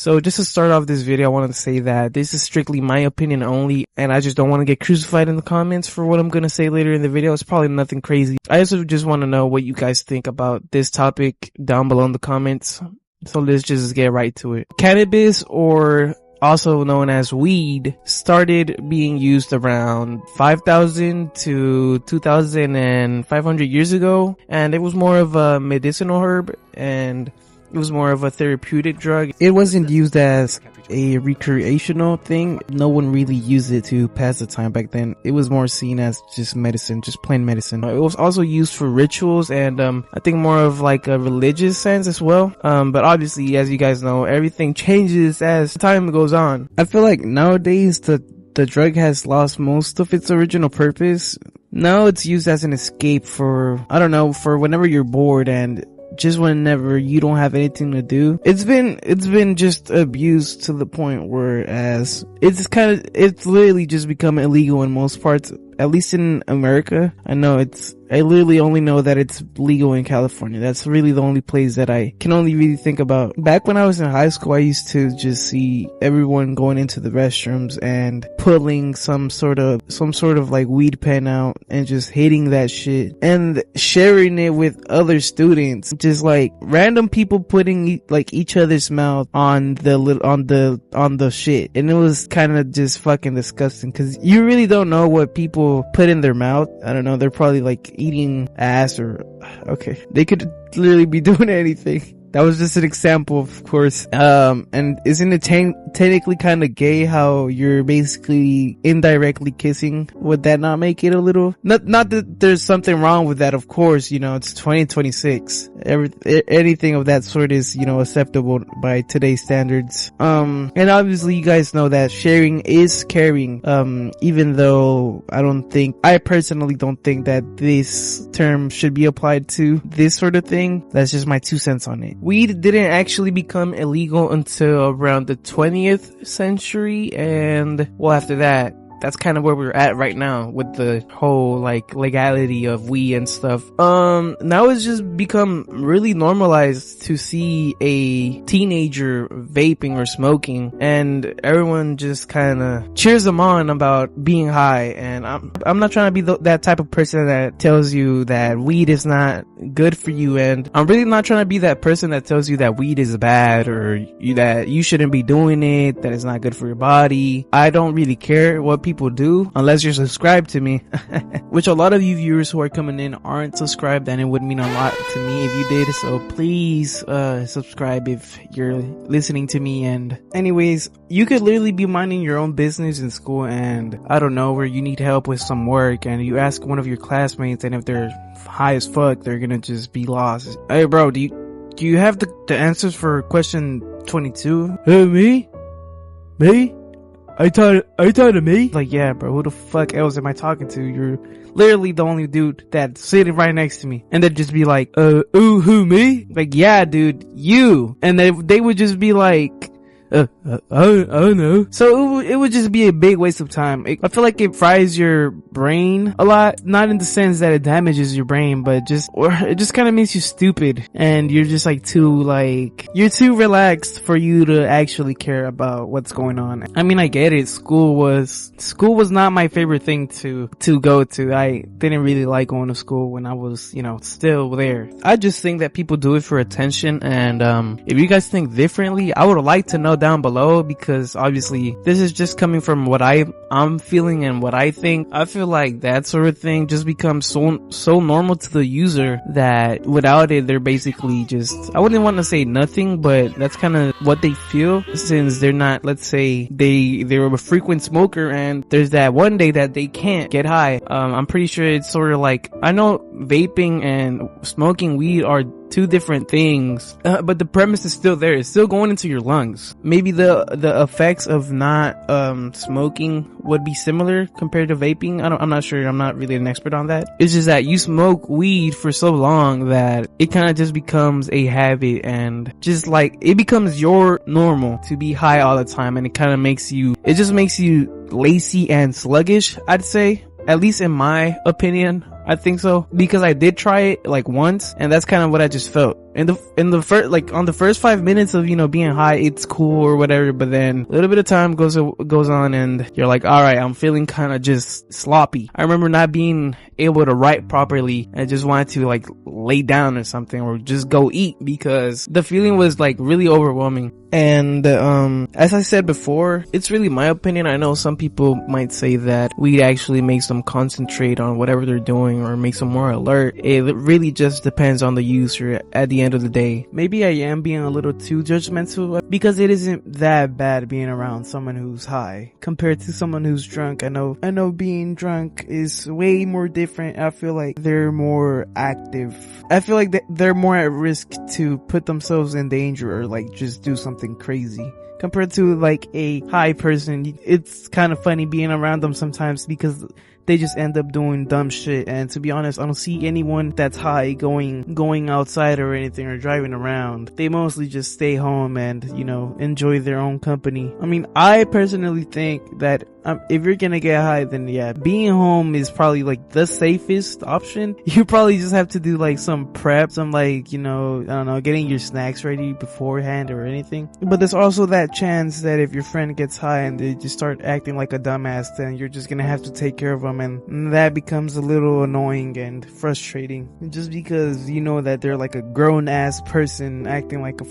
So just to start off this video, I wanted to say that this is strictly my opinion only, and I just don't want to get crucified in the comments for what I'm going to say later in the video. It's probably nothing crazy. I also just want to know what you guys think about this topic down below in the comments. So let's just get right to it. Cannabis, or also known as weed, started being used around 5,000 to 2,500 years ago, and it was more of a medicinal herb, and it was more of a therapeutic drug. It wasn't used as a recreational thing. No one really used it to pass the time back then. It was more seen as just medicine, just plain medicine. It was also used for rituals and I think more of like a religious sense as well. But obviously, as you guys know, everything changes as time goes on. I feel like nowadays the drug has lost most of its original purpose. Now it's used as an escape for, I don't know, for whenever you're bored and just whenever you don't have anything to do. It's been just abused to the point where it's literally just become illegal in most parts, at least in America. I literally only know that it's legal in California. That's really the only place that I can only really think about. Back when I was in high school, I used to just see everyone going into the restrooms and pulling some sort of like weed pen out and just hitting that shit and sharing it with other students. Just like random people putting like each other's mouth on the shit. And it was kind of just fucking disgusting because you really don't know what people put in their mouth. I don't know. They're probably like eating ass or okay. They could literally be doing anything. That was just an example, of course. And isn't it technically kind of gay how you're basically indirectly kissing? Would that not make it a little, not that there's something wrong with that, of course, you know, it's 2026. Anything of that sort is, you know, acceptable by today's standards. And obviously you guys know that sharing is caring. Even though I personally don't think that this term should be applied to this sort of thing. That's just my 2 cents on it. Weed didn't actually become illegal until around the 20th century, and well, after that, that's kind of where we're at right now with the whole like legality of weed and stuff. Now it's just become really normalized to see a teenager vaping or smoking, and everyone just kind of cheers them on about being high. And I'm not trying to be that type of person that tells you that weed is not good for you, and I'm really not trying to be that person that tells you that weed is bad or that you shouldn't be doing it, that it's not good for your body. I don't really care what people do unless you're subscribed to me, which a lot of you viewers who are coming in aren't subscribed, and it would mean a lot to me if you did. So please subscribe if you're listening to me. And anyways, you could literally be minding your own business in school, and I don't know, where you need help with some work, and you ask one of your classmates, and if they're high as fuck, they're gonna just be lost. Hey bro, do you have the answers for question 22? Me? I taught to me? Like, yeah, bro, who the fuck else am I talking to? You're literally the only dude that's sitting right next to me. And they'd just be like, ooh, who, me? Like, yeah, dude, you. And they would just be like, I don't know. So it would just be a big waste of time. I feel like it fries your brain a lot, not in the sense that it damages your brain, but it just kind of makes you stupid, and you're just like you're too relaxed for you to actually care about what's going on. I mean, I get it. School was not my favorite thing to go to. I didn't really like going to school when I was, you know, still there. I just think that people do it for attention, and if you guys think differently, I would like to know down below, because obviously this is just coming from what I'm feeling and what I think. I feel like that sort of thing just becomes so normal to the user that without it, they're basically just, I wouldn't want to say nothing, but that's kind of what they feel, since they're not, let's say they're a frequent smoker and there's that one day that they can't get high. I'm pretty sure it's sort of like, I know vaping and smoking weed are two different things, but the premise is still there. It's still going into your lungs. Maybe the effects of not smoking would be similar compared to vaping. I'm not sure. I'm not really an expert on that. It's just that you smoke weed for so long that it kind of just becomes a habit, and just like it becomes your normal to be high all the time, and it kind of makes you lazy and sluggish, I'd say. At least in my opinion, I think so, because I did try it like once, and that's kind of what I just felt. in the first, like on the first 5 minutes of, you know, being high, it's cool or whatever, but then a little bit of time goes on and you're like, all right, I'm feeling kind of just sloppy. I remember not being able to write properly. I just wanted to like lay down or something or just go eat because the feeling was like really overwhelming. And as I said before, it's really my opinion. I know some people might say that weed actually makes them concentrate on whatever they're doing or makes them more alert. It really just depends on the user at the end of the day. Maybe I am being a little too judgmental because it isn't that bad being around someone who's high compared to someone who's drunk. I know being drunk is way more different. I feel like they're more active. I feel like they're more at risk to put themselves in danger or like just do something crazy. Compared to like a high person, it's kind of funny being around them sometimes because they just end up doing dumb shit. And to be honest, I don't see anyone that's high going outside or anything or driving around. They mostly just stay home and, you know, enjoy their own company. I mean, I personally think that if you're gonna get high, then yeah, being home is probably like the safest option. You probably just have to do like some prep, some like, you know, I don't know, getting your snacks ready beforehand or anything. But there's also that chance that if your friend gets high and they just start acting like a dumbass, then you're just gonna have to take care of them, and that becomes a little annoying and frustrating just because you know that they're like a grown ass person acting like a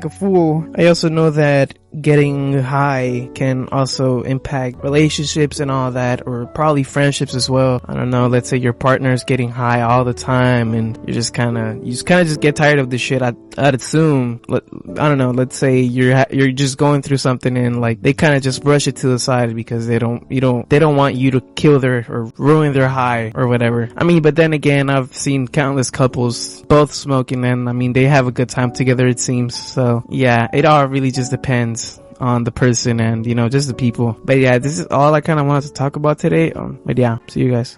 fool. I also know that getting high can also impact relationships and all that, or probably friendships as well. I don't know, let's say your partner's getting high all the time and you just kind of get tired of this shit. I'd assume, I don't know, let's say you're just going through something and like they kind of just brush it to the side because they don't want you to kill their or ruin their high or whatever. I mean, but then again, I've seen countless couples both smoking and I mean they have a good time together, it seems. So yeah, it all really just depends on the person and, you know, just the people. But yeah, this is all I kind of wanted to talk about today. But yeah, see you guys.